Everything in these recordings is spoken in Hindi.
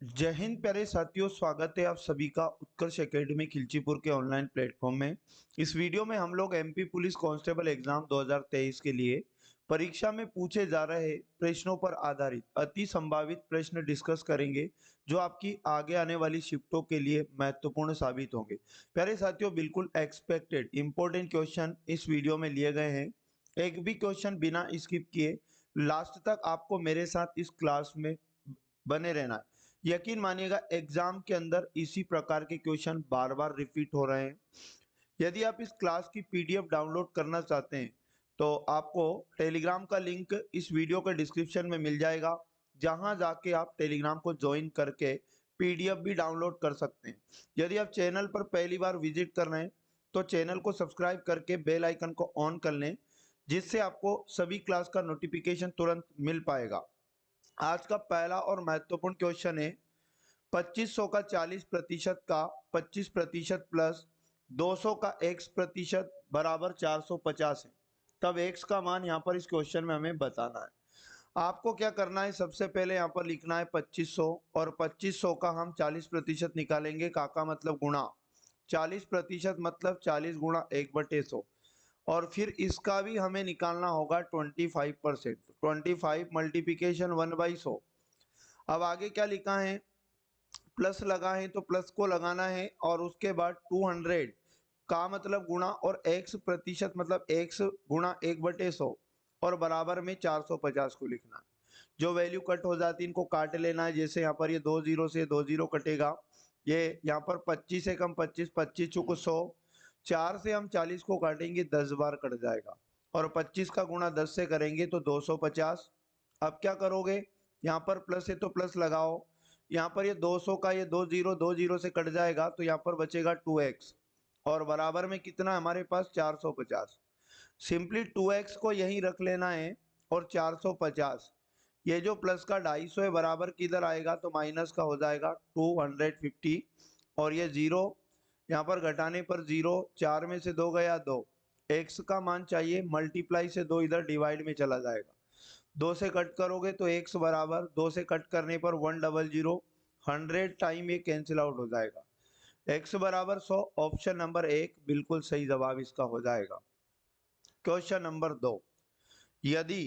जय हिंद प्यारे साथियों, स्वागत है आप सभी का उत्कर्ष एकेडमी खिलचीपुर के ऑनलाइन प्लेटफॉर्म में। इस वीडियो में हम लोग एमपी पुलिस कांस्टेबल एग्जाम 2023 के लिए परीक्षा में पूछे जा रहे प्रश्नों पर आधारित अति संभावित प्रश्न डिस्कस करेंगे, जो आपकी आगे आने वाली शिफ्टों के लिए महत्वपूर्ण साबित होंगे। प्यारे साथियों, बिल्कुल एक्सपेक्टेड इंपॉर्टेंट क्वेश्चन इस वीडियो में लिए गए हैं। एक भी क्वेश्चन बिना स्किप किए लास्ट तक आपको मेरे साथ इस क्लास में बने रहना है। यकीन मानिएगा, एग्जाम के अंदर इसी प्रकार के क्वेश्चन बार बार रिपीट हो रहे हैं। यदि आप इस क्लास की पीडीएफ डाउनलोड करना चाहते हैं तो आपको टेलीग्राम का लिंक इस वीडियो के डिस्क्रिप्शन में मिल जाएगा, जहां जाके आप टेलीग्राम को ज्वाइन करके पीडीएफ भी डाउनलोड कर सकते हैं। यदि आप चैनल पर पहली बार विजिट कर रहे हैं तो चैनल को सब्सक्राइब करके बेल आइकन को ऑन कर लें, जिससे आपको सभी क्लास का नोटिफिकेशन तुरंत मिल पाएगा। आज का पहला और महत्वपूर्ण क्वेश्चन है, 2500 का 40% का 25% प्लस 200 का x% बराबर 450 है। तब x का मान यहाँ पर इस क्वेश्चन में हमें बताना है। आपको क्या करना है, सबसे पहले यहाँ पर लिखना है 2500 और 2500 का हम 40% निकालेंगे। काका मतलब गुणा 40% मतलब 40 गुणा 1/100, और फिर इसका भी हमें निकालना होगा 25%। 25 मल्टीप्लीकेशन 1/100। अब आगे क्या लिखा है, प्लस लगा है तो प्लस को लगाना है, और उसके बाद 200 का मतलब गुणा और x% मतलब x गुणा 1/100 और बराबर में 450 को लिखना है। जो वैल्यू कट हो जाती है इनको काट लेना है। जैसे यहाँ पर ये 2 जीरो से 2 जीरो कटेगा, ये यहाँ पर 25 से कम 25, 25 चुको 100, 4 से हम 40 को काटेंगे 10 बार कट जाएगा, और 25 का गुणा 10 से करेंगे तो 250। अब क्या करोगे, यहाँ पर प्लस है तो प्लस लगाओ। यहाँ पर ये 200 का ये 2 जीरो से कट जाएगा तो यहाँ पर बचेगा 2x, और बराबर में कितना हमारे पास 450। सिंपली 2x को यहीं रख लेना है, और 450 ये जो प्लस का 250 है बराबर किधर आएगा, तो माइनस का हो जाएगा 250, और ये जीरो यहाँ पर घटाने पर जीरो, 4 में से 2 गया 2, x का मान चाहिए, मल्टीप्लाई से 2 इधर डिवाइड में चला जाएगा। 2 से कट करोगे तो x बराबर 2 से कट करने पर 100, 100 टाइम ये कैंसिल आउट हो जाएगा। x बराबर 100, ऑप्शन नंबर 1 बिल्कुल सही जवाब इसका हो जाएगा। क्वेश्चन नंबर 2, यदि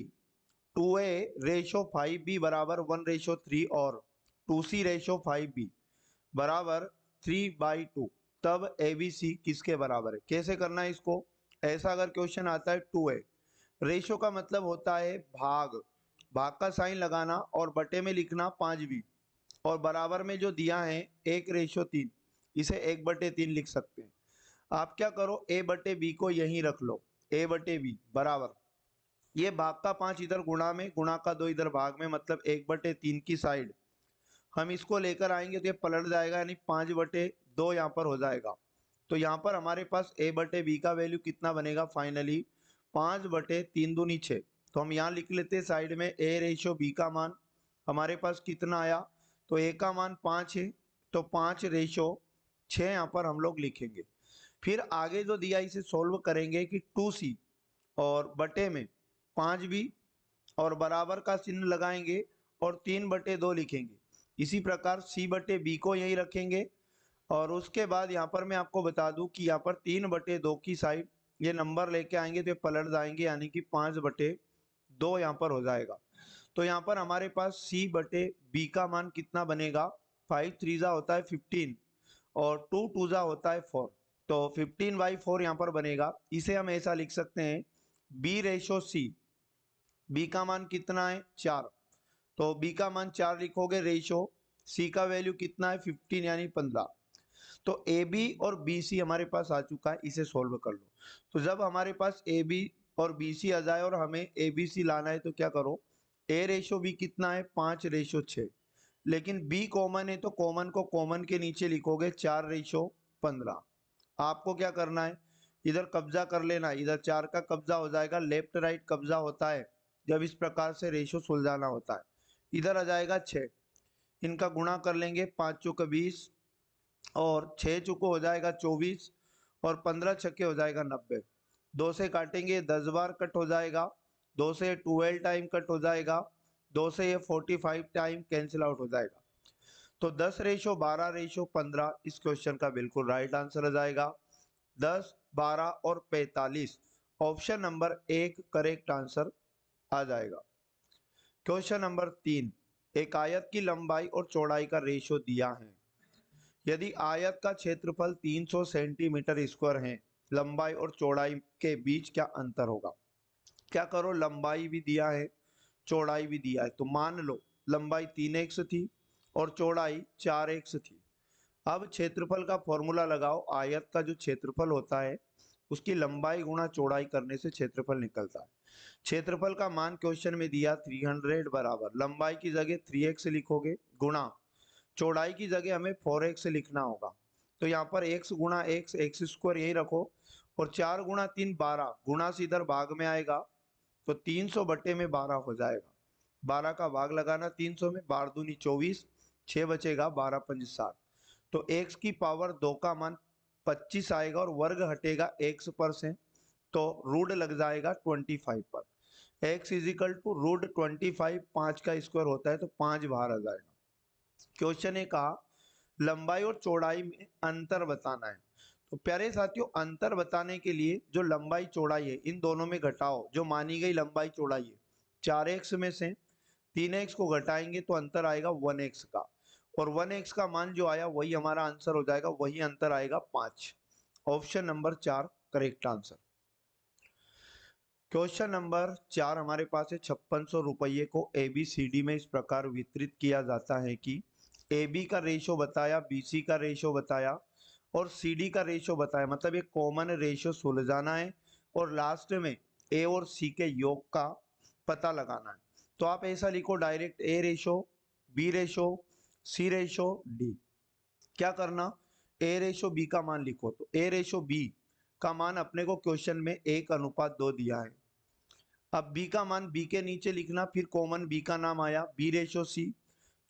2a/5b बराबर 1/3 और 2c रेशो 5b बराबर 3/2, तब abc किसके बराबर है। कैसे करना है इसको, ऐसा अगर क्वेश्चन आता है 2a, रेशो का मतलब होता है भाग, भाग का साइन लगाना और बटे में लिखना 5b, और बराबर में जो दिया है 1/3, इसे 1/3 लिख सकते हैं। आप क्या करो, a/b को यहीं रख लो, a/b बराबर ये भाग का 5 इधर गुणा में, गुणा का 2 इधर भाग में, मतलब 1/3 की साइड हम इसको लेकर आएंगे तो ये पलट जाएगा, यानी 5/2 यहाँ पर हो जाएगा। तो यहाँ पर हमारे पास a/b का वैल्यू कितना बनेगा, फाइनली 5/3 दूनी 6। तो हम यहाँ लिख लेते हैं साइड में a/b का मान हमारे पास कितना आया, तो a का मान 5 है, तो 5/6 यहाँ पर हम लोग लिखेंगे। फिर आगे जो दिया इसे सोल्व करेंगे कि 2c और बटे में 5b और बराबर का चिन्ह लगाएंगे और 3/2 लिखेंगे। इसी प्रकार c/b को यही रखेंगे, और उसके बाद यहाँ पर मैं आपको बता दूं कि यहाँ पर 3/2 की साइड ये नंबर लेके आएंगे तो ये पलट जाएंगे, यानी कि 5/2 यहाँ पर हो जाएगा। तो यहाँ पर हमारे पास c/b का मान कितना बनेगा, 5 3 होता है 15 और 2 2 होता है 4, तो 15/4 यहाँ पर बनेगा। इसे हम ऐसा लिख सकते हैं b/c, b का मान कितना है 4, तो b का मान 4 लिखोगे, रेशो c का वैल्यू कितना है 15 यानी 15। तो ए बी और बी सी हमारे पास आ चुका है, इसे सोल्व कर लो। तो जब हमारे पास ए बी और बी सी आ जाए और हमें ए बी सी लाना है तो क्या करो, a/b कितना है 5/6, लेकिन b कॉमन है तो कॉमन को कॉमन के नीचे लिखोगे 4/15। आपको क्या करना है, इधर कब्जा कर लेना है, इधर 4 का कब्जा हो जाएगा, लेफ्ट राइट कब्जा होता है जब इस प्रकार से रेशो सुलझाना होता है। इधर आ जाएगा 6, इनका गुणा कर लेंगे, 5 चौक 20 और 6 चुको हो जाएगा 24, और 15 छक्के हो जाएगा 90। 2 से काटेंगे 10 बार कट हो जाएगा, 2 से 12 टाइम कट हो जाएगा, 2 से ये 45 टाइम कैंसिल आउट हो जाएगा। तो 10:12:15 इस क्वेश्चन का बिल्कुल राइट आंसर आ जाएगा। 10, 12 और 45 ऑप्शन नंबर 1 करेक्ट आंसर आ जाएगा। क्वेश्चन नंबर 3, एक आयत की लंबाई और चौड़ाई का रेशो दिया है। यदि आयत का क्षेत्रफल 300 सेंटीमीटर स्क्वायर है, लंबाई और चौड़ाई के बीच क्या अंतर होगा? क्या करो, लंबाई भी दिया है, चौड़ाई भी दिया है, तो मान लो लंबाई 3x थी और चौड़ाई 4x थी। अब क्षेत्रफल का फॉर्मूला लगाओ। आयत का जो क्षेत्रफल होता है उसकी लंबाई गुणा चौड़ाई करने से क्षेत्रफल निकलता है। क्षेत्रफल का मान क्वेश्चन में दिया 300 बराबर लंबाई की जगह 3x लिखोगे, गुणा चौड़ाई की जगह हमें 4x लिखना होगा। तो यहाँ पर x गुणा x स्क्वायर यही रखो, और 4 गुणा 3 12, गुणा से इधर भाग में आएगा तो 300 बटे में 12 हो जाएगा। 12 का भाग लगाना 300 में, 12 दूनी 24, 6 बचेगा, 12 पंच 60। तो x की पावर 2 का मान 25 आएगा और वर्ग हटेगा x पर से, तो रूट लग जाएगा 25 पर। x इजिकल टू रूट 25, 5 का स्क्वायर होता है तो 5 बाहर आ जाएगा। क्वेश्चन ने कहा लंबाई और चौड़ाई में अंतर बताना है। तो प्यारे साथियों, अंतर बताने के लिए जो लंबाई चौड़ाई है इन दोनों में घटाओ। जो मानी गई लंबाई चौड़ाई है 4x में से 3x को घटाएंगे तो अंतर आएगा 1x का, और 1x का मान जो आया वही हमारा आंसर हो जाएगा, वही अंतर आएगा 5। Option number 4 correct answer. Question number 4 हमारे पास है 5600 रुपये को ABCD में इस प्रकार वितरित किया जाता है कि AB का रेशो बताया, BC का रेशो बताया और CD का रेशो बताया। मतलब एक कॉमन रेशो सुलझाना है और लास्ट में A और C के योग का पता लगाना है। तो आप ऐसा लिखो direct A ratio, B ratio, C ratio, D। क्या करना, A रेशो B का मान लिखो। तो A रेशो B का मान अपने को क्वेश्चन में 1:2 दिया है। अब B का मान B के नीचे लिखना, फिर कॉमन B का नाम आया, B रेशो C।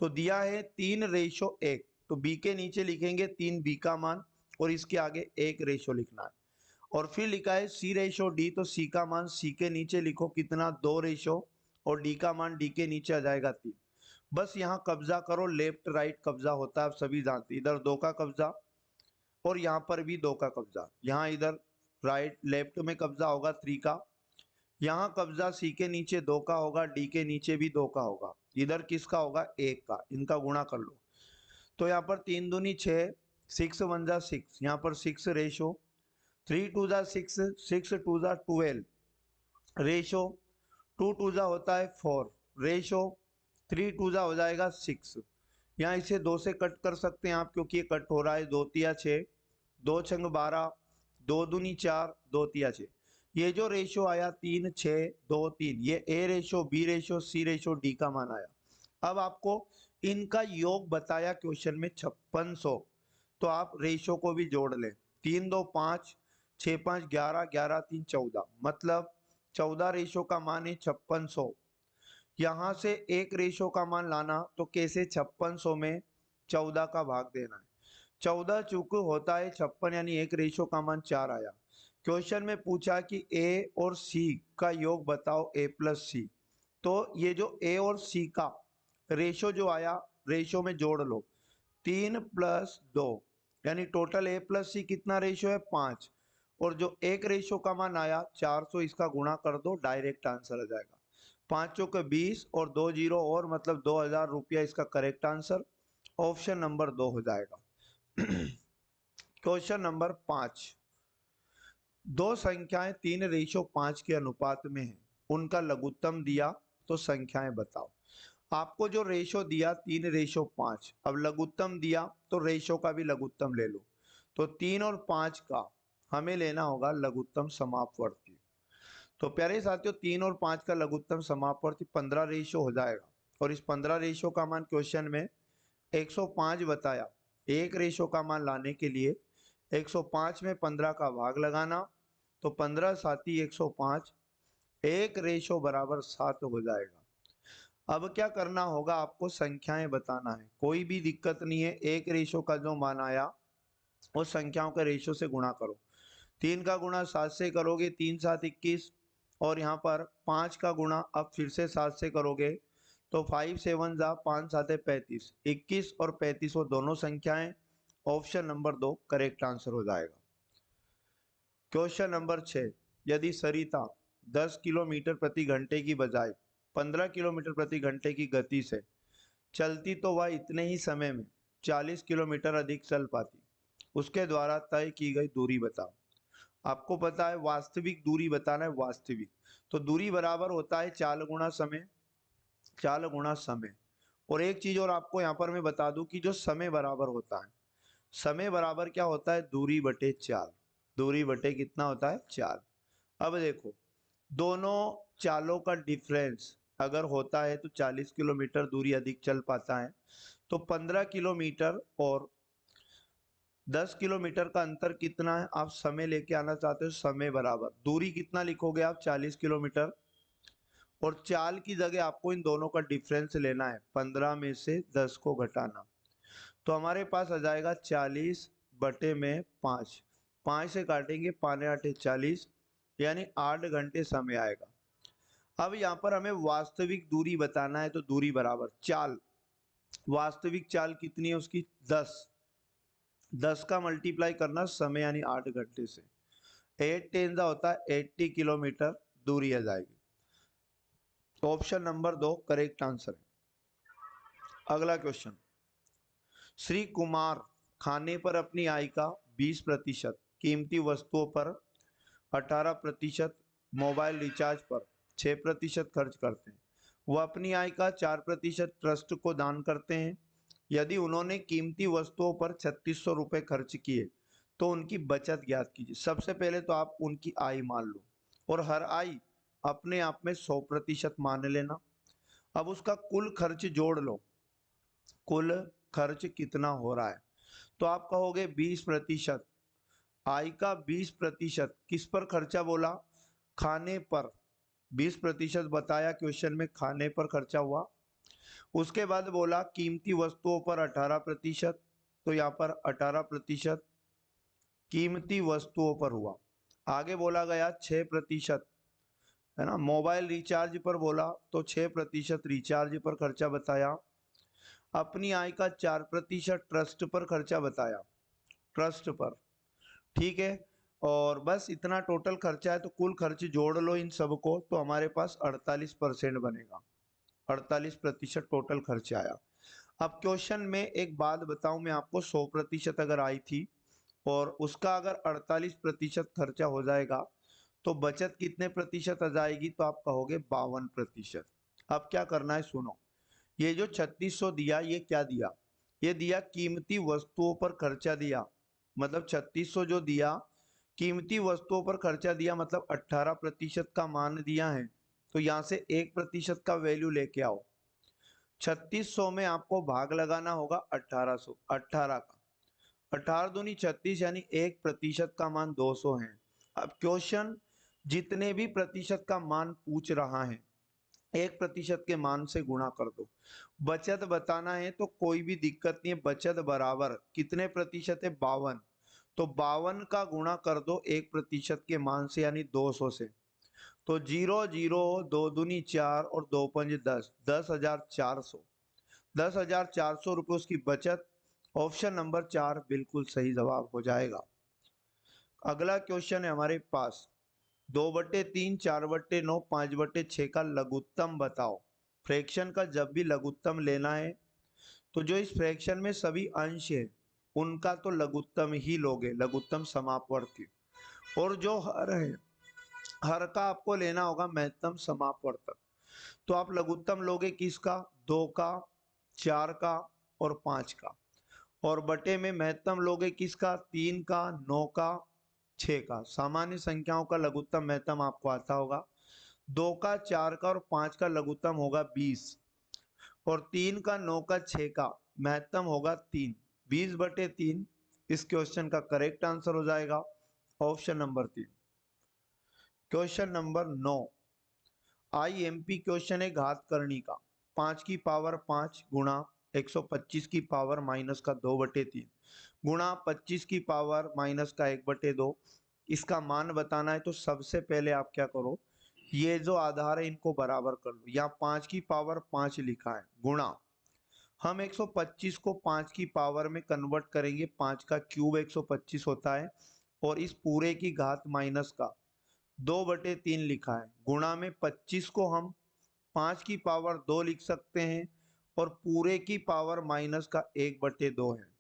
तो दिया है 3:1, तो B के नीचे लिखेंगे 3B का मान और इसके आगे 1 रेशो लिखना है। और फिर लिखा है C रेशो D, तो C का मान C के नीचे लिखो कितना, 2 रेशो, और D का मान D के नीचे आ जाएगा 3। बस यहाँ कब्जा करो, लेफ्ट राइट कब्जा होता है, आप सभी जानते हैं। इधर 2 का कब्जा और यहाँ पर भी 2 का कब्जा, यहाँ इधर राइट लेफ्ट में कब्जा होगा 3 का, यहाँ कब्जा C के नीचे 2 का होगा, D के नीचे भी 2 का होगा, इधर किसका होगा, 1 का। इनका गुणा कर लो। तो यहाँ पर 3 दूनी 6, 6 1 जा 6, यहाँ पर 6 रेशो, 3 2 जा 6, 6 2 जा 12 रेशो, 2 2 जा होता है 4 रेशो, 3 2 जा हो जाएगा 6। यहाँ इसे 2 से कट कर सकते हैं आप, क्योंकि ये कट हो रहा है। 2 तिया 6, 2 छंग 12, 2 दूनी 4, 2 तिया 6। ये जो रेशो आया 3 6 2 3, ये A ratio, B ratio, C ratio, D का मान आया। अब आपको इनका योग बताया क्वेश्चन में 5600, तो आप रेशो को भी जोड़ लें। 3 2 5, 6 5 11, 11 3 14, मतलब 14 रेशो का मान है 5600। यहाँ से एक रेशो का मान लाना, तो कैसे, 5600 में 14 का भाग देना है। 14 चूक होता है 56, यानी एक रेशो का मान 4 आया। क्वेश्चन में पूछा कि A और C का योग बताओ, A प्लस C। तो ये जो A और C का रेशो जो आया, रेशो में जोड़ लो, 3 + 2, यानी टोटल A प्लस C कितना रेशो है, 5। और जो एक रेशो का मान आया 400, इसका गुणा कर दो, डायरेक्ट आंसर आ जाएगा। 5 चौके 20 और 2 जीरो और, मतलब 2000 रुपया इसका करेक्ट आंसर। ऑप्शन नंबर 2 हो जाएगा। क्वेश्चन नंबर 5, दो संख्याएं 3:5 के अनुपात में हैं, उनका लघुत्तम दिया, तो संख्याएं बताओ। आपको जो रेशो दिया 3:5, अब लघुत्तम दिया तो रेशो का भी लघुत्तम ले लो। तो 3 और 5 का हमें लेना होगा लघुत्तम समापवर्ती। तो प्यारे साथियों, 3 और 5 का लघुत्तम समापवर्ती 15 रेशो हो जाएगा, और इस 15 रेशो का मान क्वेश्चन में 105 बताया। एक रेशो का मान लाने के लिए 105 में 15 का भाग लगाना, तो 15 साथी 105, एक रेशो बराबर 7 हो जाएगा। अब क्या करना होगा, आपको संख्याएं बताना है। कोई भी दिक्कत नहीं है, एक रेशो का जो मान आया उस संख्याओं के रेशो से गुणा करो। 3 का गुणा 7 से करोगे, 3 7 21, और यहाँ पर 5 का गुणा अब फिर से 7 से करोगे तो 5 7 जा 5 7 35, 21 और 35 वो दोनों संख्याएं। ऑप्शन नंबर 2 करेक्ट आंसर हो जाएगा। क्वेश्चन नंबर 6, यदि सरिता 10 किलोमीटर प्रति घंटे की बजाय 15 किलोमीटर प्रति घंटे की गति से चलती तो वह इतने ही समय में 40 किलोमीटर अधिक चल पाती। उसके द्वारा तय की गई दूरी बताओ। आपको पता है वास्तविक दूरी बताना है, वास्तविक तो दूरी बराबर होता है चाल गुणा समय, चाल गुणा समय। और एक चीज और आपको यहाँ पर मैं बता दूं कि जो समय बराबर होता है, समय बराबर क्या होता है, दूरी बटे चाल। दूरी बटे कितना होता है, चाल। अब देखो दोनों चालों का डिफरेंस अगर होता है तो 40 किलोमीटर दूरी अधिक चल पाता है। तो 15 किलोमीटर और 10 किलोमीटर का अंतर कितना है, आप समय लेके आना चाहते हो, समय बराबर दूरी कितना लिखोगे आप, 40 किलोमीटर। और चाल की जगह आपको इन दोनों का डिफरेंस लेना है, 15 में से 10 को घटाना। तो हमारे पास आ जाएगा 40 बटे में 5, 5 से काटेंगे 5 8 40, यानी 8 घंटे समय आएगा। अब यहाँ पर हमें वास्तविक दूरी बताना है, तो दूरी बराबर चाल, वास्तविक चाल कितनी है उसकी 10, 10 का मल्टीप्लाई करना समय यानी 8 घंटे से, 8 10 होता है 80 किलोमीटर दूरी आ जाएगी। ऑप्शन नंबर 2 करेक्ट आंसर है। अगला क्वेश्चन, श्री कुमार खाने पर अपनी आय का 20%, कीमती वस्तुओं पर 18%, मोबाइल रिचार्ज पर 6% खर्च करते हैं। वह अपनी आय का 4% ट्रस्ट को दान करते हैं। यदि उन्होंने कीमती वस्तुओं पर 3600 रुपये खर्च किए तो उनकी बचत ज्ञात कीजिए। सबसे पहले तो आप उनकी आय मान लो और हर आय अपने आप में 100% मान लेना। अब उसका कुल खर्च जोड़ लो, कुल खर्च कितना हो रहा है, तो आप कहोगे 20%। आय का 20% किस पर खर्चा बोला, खाने पर। 20% बताया क्वेश्चन में, खाने पर खर्चा हुआ। उसके बाद बोला कीमती वस्तुओं पर 18%, तो यहाँ पर 18% कीमती वस्तुओं पर हुआ। आगे बोला गया 6%, है ना। मोबाइल रिचार्ज पर बोला तो 6% रिचार्ज पर खर्चा बताया। अपनी आय का 4% ट्रस्ट पर खर्चा बताया, ट्रस्ट पर, ठीक है। और बस इतना टोटल खर्चा है, तो कुल खर्च जोड़ लो इन सबको तो हमारे पास 48% बनेगा, 48% टोटल खर्च आया। अब क्वेश्चन में एक बात बताऊं मैं आपको, 100% अगर आई थी और उसका अगर 48% खर्चा हो जाएगा तो बचत कितने प्रतिशत आ जाएगी, तो आप कहोगे 52%। अब क्या करना है सुनो, ये जो 3600 दिया ये क्या दिया, ये दिया कीमती वस्तुओं पर खर्चा दिया, मतलब 3600 जो दिया कीमती वस्तुओं पर खर्चा दिया, मतलब 18% का मान दिया है। तो यहाँ से 1% का वैल्यू लेके आओ। 3600 में आपको भाग लगाना होगा 1800, 18 का, 18 दूनी 36 यानी 1% का मान 200 है। अब क्वेश्चन जितने भी प्रतिशत का मान पूछ रहा है 1% के मान से गुणा कर दो। बचत बताना है तो कोई भी दिक्कत नहीं है, बचत बराबर कितने प्रतिशत है, 52, तो 52 का गुणा कर दो 1% के मान से यानी 200 से। तो 0 0 2 दूनी 4 और 2 पंज 10, 10,400, 10,400 रुपये उसकी बचत। ऑप्शन नंबर 4 बिल्कुल सही जवाब हो जाएगा। अगला क्वेश्चन है हमारे पास, 2/3, 4/9, 5/6 का लघुत्तम बताओ। फ्रैक्शन का जब भी लघुत्तम लेना है तो जो इस फ्रैक्शन में सभी अंश है उनका तो लघुत्तम ही लोगे, लघुत्तम समापवर्ती। और जो हर है, हर का आपको लेना होगा महत्तम समापवर्तक। तो आप लघुत्तम लोगे किसका, 2 का, 4 का और 5 का। और बटे में महत्तम लोगे किसका, 3 का, 9 का, 6 का। सामान्य संख्याओं का लघुत्तम महत्तम आपको आता होगा। 2 का, 4 का और 5 का लघुत्तम होगा 20, और 3 का, 9 का, 6 का महत्तम होगा 3, 20/3 इस क्वेश्चन का करेक्ट आंसर हो जाएगा, option number 3। Question number 9, IMP question है घात करनी का। 5 की पावर 5 गुणा 125 की पावर माइनस का 2/3 गुणा 25 की पावर माइनस का 1/2, इसका मान बताना है। तो सबसे पहले आप क्या करो, ये जो आधार है इनको बराबर कर लो। यहाँ 5 की पावर 5 लिखा है, गुणा हम 125 को 5 की पावर में कन्वर्ट करेंगे, 5 का क्यूब 125 होता है, और इस पूरे की घात माइनस का 2/3 लिखा है, गुणा में 25 को हम 5 की पावर 2 लिख सकते हैं और पूरे की पावर माइनस का 1/2 है।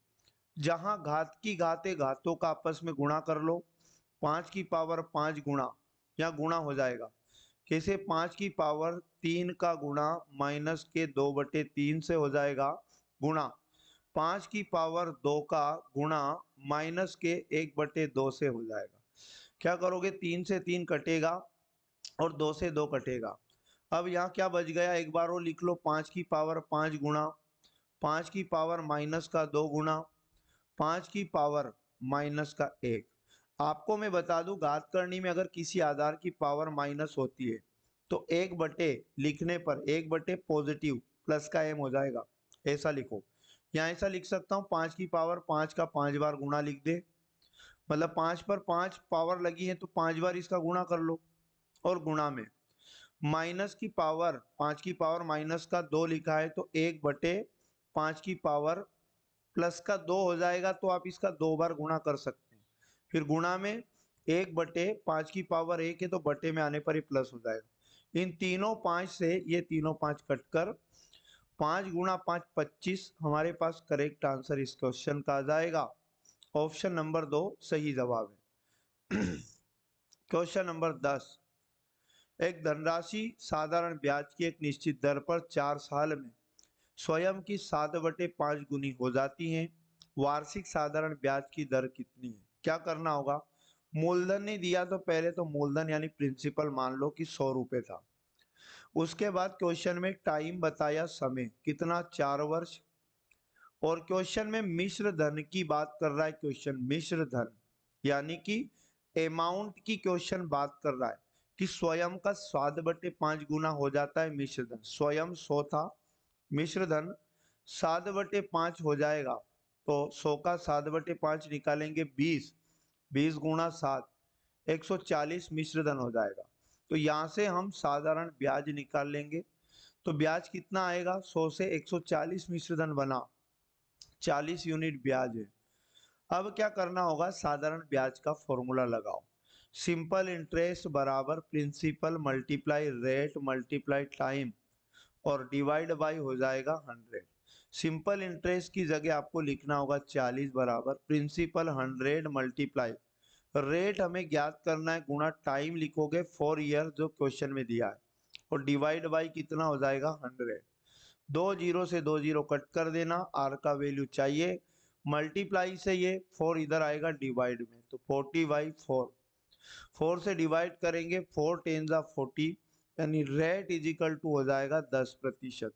जहां घात की घाते घातों का आपस में गुणा कर लो, 5 की पावर 5 गुणा, यहाँ गुणा हो जाएगा कैसे, 5 की पावर 3 का गुणा माइनस के 2/3 से हो जाएगा, गुणा 5 की पावर 2 का गुणा माइनस के 1/2 से हो जाएगा। क्या करोगे, 3 से 3 कटेगा और 2 से 2 कटेगा। अब यहाँ क्या बच गया, एक बार वो लिख लो, 5 की पावर 5 गुणा 5 की पावर माइनस का 2 गुणा 5 की पावर माइनस का 1। आपको मैं बता दूं, घात करनी में अगर किसी आधार की पावर माइनस होती है तो 1/, लिखने पर 1/, पॉजिटिव प्लस का m हो जाएगा, ऐसा लिखो। यहाँ ऐसा लिख सकता हूँ, 5 की पावर 5 का 5 बार गुणा लिख दे, मतलब 5 पर 5 पावर लगी है तो 5 बार इसका गुणा कर लो, और गुणा में माइनस की पावर 5 की पावर माइनस का 2 लिखा है तो 1/5 की पावर प्लस का 2 हो जाएगा, तो आप इसका 2 बार गुणा कर सकते हैं। फिर गुणा में 1/5 की पावर 1 है तो बटे में आने पर ही प्लस हो जाएगा। इन तीनों 5 से ये तीनों 5 कटकर 5 गुणा 5 25, हमारे पास करेक्ट आंसर इस क्वेश्चन का आ जाएगा। ऑप्शन नंबर 2 सही जवाब है। क्वेश्चन नंबर 10, एक धनराशि साधारण ब्याज की एक निश्चित दर पर 4 साल में स्वयं की 7/5 गुनी हो जाती है, वार्षिक साधारण ब्याज की दर कितनी है। क्या करना होगा, मूलधन नहीं दिया तो पहले तो मूलधन यानी प्रिंसिपल मान लो कि 100 रुपए था। उसके बाद क्वेश्चन में टाइम बताया, समय कितना, 4 वर्ष। और क्वेश्चन में मिश्र धन की बात कर रहा है, क्वेश्चन मिश्र धन यानी कि अमाउंट की क्वेश्चन बात कर रहा है कि स्वयं का 7/5 गुना हो जाता है मिश्र धन। स्वयं 100 था, मिश्र धन 7/5 हो जाएगा, तो 100 का 7/5 निकालेंगे 20, 20 गुणा 7, 140 मिश्र धन हो जाएगा। तो यहाँ से हम साधारण ब्याज निकाल लेंगे, तो ब्याज कितना आएगा, 100 से 140 मिश्र धन बना, 40 यूनिट ब्याज है। अब क्या करना होगा, साधारण ब्याज का फॉर्मूला लगाओ, सिंपल इंटरेस्ट बराबर principal multiply rate multiply time और डिवाइड बाय हो जाएगा 100। सिंपल इंटरेस्ट की जगह आपको लिखना होगा 40 बराबर प्रिंसिपल 100 मल्टीप्लाई रेट हमें ज्ञात करना है, गुणा टाइम लिखोगे 4 ईयर जो क्वेश्चन में दिया है, और डिवाइड बाय कितना हो जाएगा 100। 2 जीरो से 2 जीरो कट कर देना, आर का वैल्यू चाहिए, मल्टीप्लाई से ये 4 इधर आएगा डिवाइड में, तो 40/4, 4 से डिवाइड करेंगे, 4 10 जा 40, यानी रेट इज इक्वल टू हो जाएगा 10%।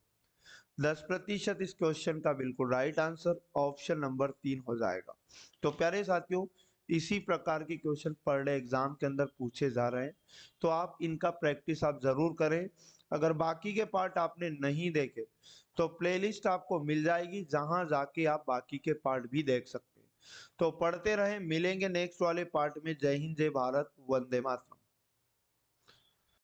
10% इस क्वेश्चन का बिल्कुल राइट आंसर, ऑप्शन नंबर 3 हो जाएगा। तो प्यारे साथियों, इसी प्रकार के क्वेश्चन पर डे एग्जाम के अंदर पूछे जा रहे हैं, तो आप इनका प्रैक्टिस आप जरूर करें। अगर बाकी के पार्ट आपने नहीं देखे तो प्लेलिस्ट आपको मिल जाएगी, जहां जाके आप बाकी के पार्ट भी देख सकते हैं। तो पढ़ते रहें, मिलेंगे नेक्स्ट वाले पार्ट में। जय हिंद, जय भारत, वंदे मातरम।